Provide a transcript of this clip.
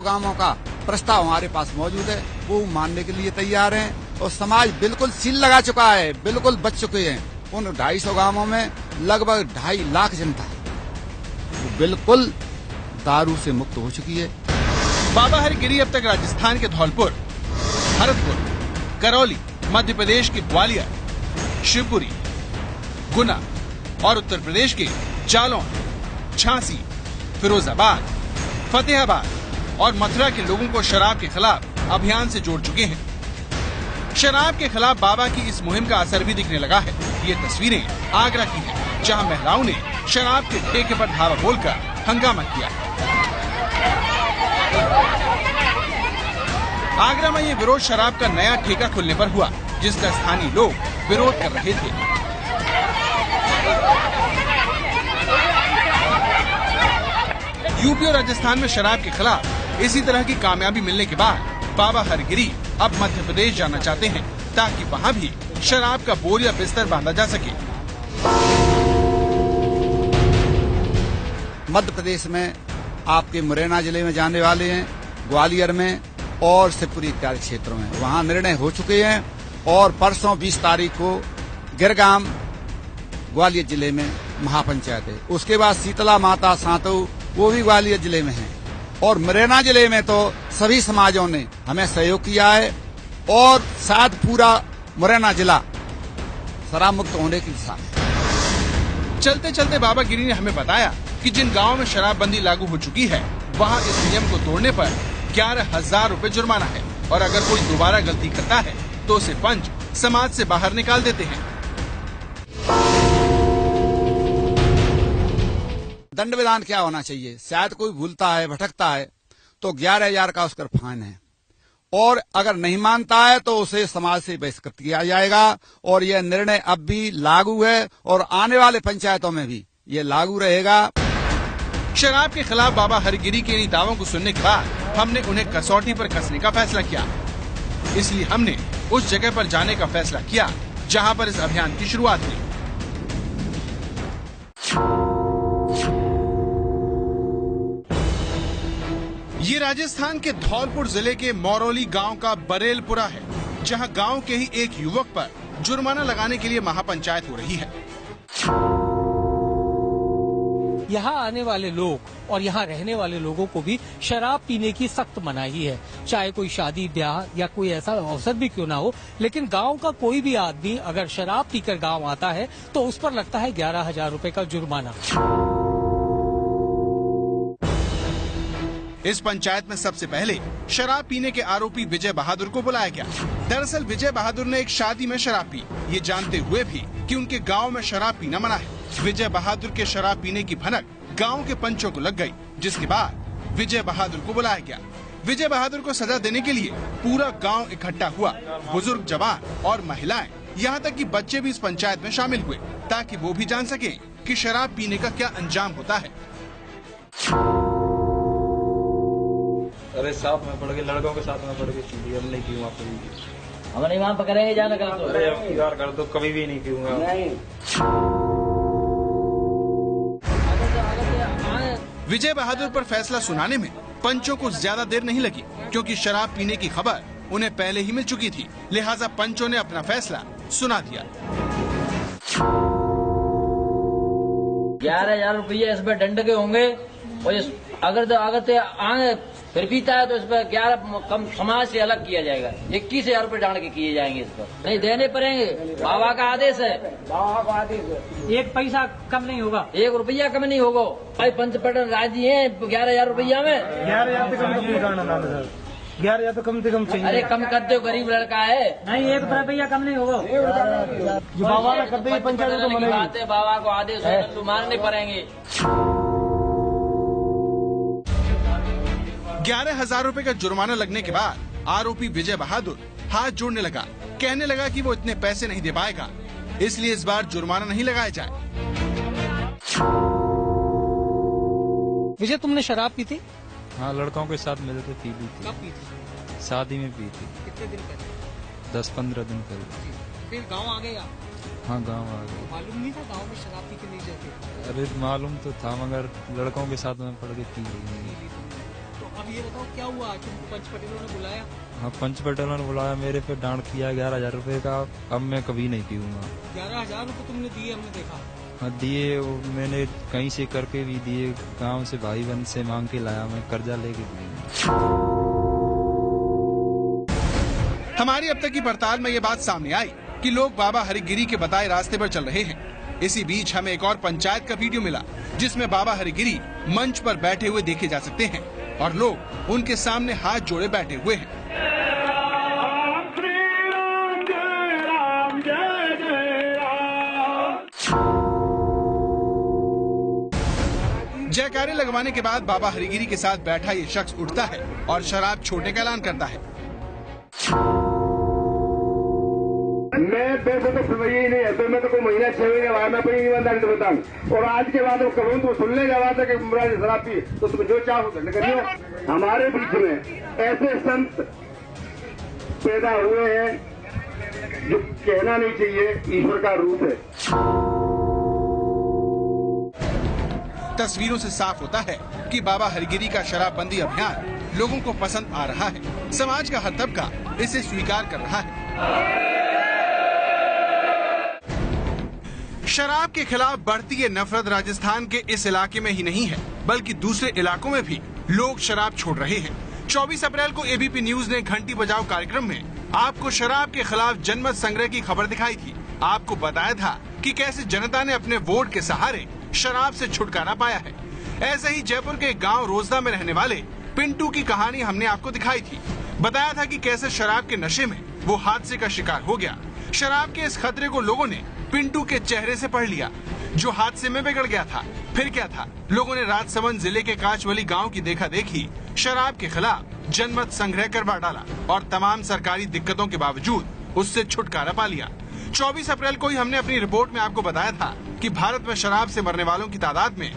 कामों का प्रस्ताव हमारे पास मौजूद है, वो मानने के लिए तैयार हैं और समाज बिल्कुल सील लगा चुका है, बिल्कुल बच चुके हैं। उन 250 गांवों में लगभग 2.5 लाख जनता है बिल्कुल दारू से मुक्त हो चुकी है। बाबा हरगिरी अब तक राजस्थान के धौलपुर, भरतपुर, करौली, मध्य प्रदेश के ग्वालियर, शिवपुरी, गुना और उत्तर प्रदेश के जालौन, झांसी, फिरोजाबाद, फतेहाबाद और मथुरा के लोगों को शराब के खिलाफ अभियान से जोड़ चुके हैं। शराब के खिलाफ बाबा की इस मुहिम का असर भी दिखने लगा है। ये तस्वीरें आगरा की हैं, जहां महिलाओं ने शराब के ठेके पर धावा बोलकर हंगामा किया। आगरा में ये विरोध शराब का नया ठेका खुलने पर हुआ, जिसका स्थानीय लोग विरोध कर रहे थे। यूपी और राजस्थान में शराब के खिलाफ इसी तरह की कामयाबी मिलने के बाद बाबा हरगिरी अब मध्य प्रदेश जाना चाहते हैं, ताकि वहां भी शराब का बोझ या बिस्तर बांधा जा सके। मध्य प्रदेश में आपके मुरैना जिले में जाने वाले हैं, ग्वालियर में और शिवपुरी इत्यादि क्षेत्रों में वहां निर्णय हो चुके हैं। और परसों 20 तारीख को गिरगाम ग्वालियर जिले में महापंचायत है। उसके बाद शीतला माता सातु वो भी ग्वालियर जिले में है। और मुरैना जिले में तो सभी समाजों ने हमें सहयोग किया है और शायद पूरा मुरैना जिला शराब मुक्त होने की दिशा में। चलते चलते बाबा गिरी ने हमें बताया कि जिन गांवों में शराबबंदी लागू हो चुकी है, वहां इस नियम को तोड़ने पर 11,000 रूपए जुर्माना है और अगर कोई दोबारा गलती करता है तो उसे पंच समाज से बाहर निकाल देते हैं। दंड विधान क्या होना चाहिए? शायद कोई भूलता है, भटकता है तो 11,000 का उसका फाइन है और अगर नहीं मानता है तो उसे समाज से बहिष्कृत किया जाएगा। और यह निर्णय अब भी लागू है और आने वाले पंचायतों में भी ये लागू रहेगा। शराब के खिलाफ बाबा हरगिरी के इन दावों को सुनने के बाद हमने उन्हें कसौटी पर कसने का फैसला किया। इसलिए हमने उस जगह पर जाने का फैसला किया जहां पर इस अभियान की शुरुआत हुई। ये राजस्थान के धौलपुर जिले के मौरोली गांव का बरेलपुरा है, जहां गांव के ही एक युवक पर जुर्माना लगाने के लिए महापंचायत हो रही है। यहाँ आने वाले लोग और यहाँ रहने वाले लोगों को भी शराब पीने की सख्त मनाही है, चाहे कोई शादी ब्याह या कोई ऐसा अवसर भी क्यों ना हो। लेकिन गांव का कोई भी आदमी अगर शराब पीकर गांव आता है तो उस पर लगता है 11,000 रूपए का जुर्माना। इस पंचायत में सबसे पहले शराब पीने के आरोपी विजय बहादुर को बुलाया गया। दरअसल विजय बहादुर ने एक शादी में शराब पी, ये जानते हुए भी कि उनके गांव में शराब पीना मना है। विजय बहादुर के शराब पीने की भनक गांव के पंचों को लग गई, जिसके बाद विजय बहादुर को बुलाया गया। विजय बहादुर को सजा देने के लिए पूरा गाँव इकट्ठा हुआ। बुजुर्ग, जवान और महिलाएं, यहाँ तक कि बच्चे भी इस पंचायत में शामिल हुए, ताकि वो भी जान सके कि शराब पीने का क्या अंजाम होता है। अरे साथ में पड़ गए, लड़कों के साथ में पड़ गए, हम नहीं पीऊंगा कभी। हम नहीं वहाँ पकड़ेंगे जाना कर दो। अरे अब यार कर दो, कभी भी नहीं पीऊंगा। विजय बहादुर पर फैसला सुनाने में पंचों को ज्यादा देर नहीं लगी, क्योंकि शराब पीने की खबर उन्हें पहले ही मिल चुकी थी। लिहाजा पंचों ने अपना फैसला सुना दिया। 11,000 रुपये इस पर दंड के होंगे और अगर आगे फिर पीता है तो इस पर 11 कम समाज से अलग किया जाएगा। 21,000 रूपये दंड के किए जाएंगे। इस पर नहीं देने पड़ेंगे, बाबा का आदेश है। बाबा का आदेश है, 1 पैसा कम नहीं होगा, 1 रुपया कम नहीं होगा। भाई पंचपटन राजी है 11,000 रुपया में। 11,000 तो कम से कम चाहिए। अरे कम कर दो, गरीब लड़का है। नहीं 1 रुपया कम नहीं होगा। बाबा ने कर दिया, पंचायत की बात है, बाबा को आदेश है, मानने पड़ेंगे। 11,000 रूपए का जुर्माना लगने के बाद आरोपी विजय बहादुर हाथ जोड़ने लगा, कहने लगा कि वो इतने पैसे नहीं दे पाएगा, इसलिए इस बार जुर्माना नहीं लगाया जाए। विजय, तुमने शराब पी थी? हाँ, लड़कों के साथ मिल के पी थी। कब पी थी? शादी में पी थी। कितने दिन पहले? 10-15 दिन पहले। फिर गाँव आ गए? हाँ, गाँव आ गए। मालूम नहीं था गाँव में शराब पी के नहीं जाते? अरे मालूम तो था, मगर लड़कों के साथ में पड़ के पी गई। तो ये बताओ क्या हुआ आज तुमको पंच पटेलों ने बुलाया? हाँ, पंच पटेलों ने बुलाया, मेरे पे डांट किया 11,000 रुपए का। अब मैं कभी नहीं पीऊंगा। 11,000 रुपए तुमने दिए, हमने देखा। हाँ दिए, वो मैंने कहीं से करके भी दिए, गांव से भाई बहन से मांग के लाया, मैं कर्जा लेके दिए। हमारी अब तक की पड़ताल में ये बात सामने आई कि लोग बाबा हरिगिरी के बताए रास्ते पर चल रहे हैं। इसी बीच हमें एक और पंचायत का वीडियो मिला जिसमें बाबा हरिगिरी मंच पर बैठे हुए देखे जा सकते हैं और लोग उनके सामने हाथ जोड़े बैठे हुए हैं। जयकारे लगवाने के बाद बाबा हरिगिरी के साथ बैठा ये शख्स उठता है और शराब छोड़ने का ऐलान करता है। मैं पैसे तो फिर नहीं है, तो मैं तो कोई महीना 6 महीने के बाद मैं अपनी ईमानदारी से बताऊं। और आज के बाद करूँ तो सुनने के बाद कि मुराद शराब पी तो तुम जो चाहो दंड करियो। हमारे बीच में ऐसे संत पैदा हुए हैं जो कहना नहीं चाहिए ईश्वर का रूप है। तस्वीरों से साफ होता है कि बाबा हरिगिरी का शराबबंदी अभियान लोगों को पसंद आ रहा है। समाज का हर तबका इसे स्वीकार कर रहा है। शराब के खिलाफ बढ़ती ये नफरत राजस्थान के इस इलाके में ही नहीं है बल्कि दूसरे इलाकों में भी लोग शराब छोड़ रहे हैं। 24 अप्रैल को एबीपी न्यूज ने घंटी बजाओ कार्यक्रम में आपको शराब के खिलाफ जनमत संग्रह की खबर दिखाई थी। आपको बताया था कि कैसे जनता ने अपने वोट के सहारे शराब से छुटकारा पाया है। ऐसे ही जयपुर के गांव रोजदा में रहने वाले पिंटू की कहानी हमने आपको दिखाई थी। बताया था कि कैसे शराब के नशे में वो हादसे का शिकार हो गया। शराब के इस खतरे को लोगों ने पिंटू के चेहरे से पढ़ लिया, जो हादसे में बिगड़ गया था। फिर क्या था, लोगों ने राजसमंद जिले के कांचवली गांव की देखा देखी शराब के खिलाफ जनमत संग्रह करवा डाला और तमाम सरकारी दिक्कतों के बावजूद उससे छुटकारा पा लिया। 24 अप्रैल को ही हमने अपनी रिपोर्ट में आपको बताया था कि भारत में शराब से मरने वालों की तादाद में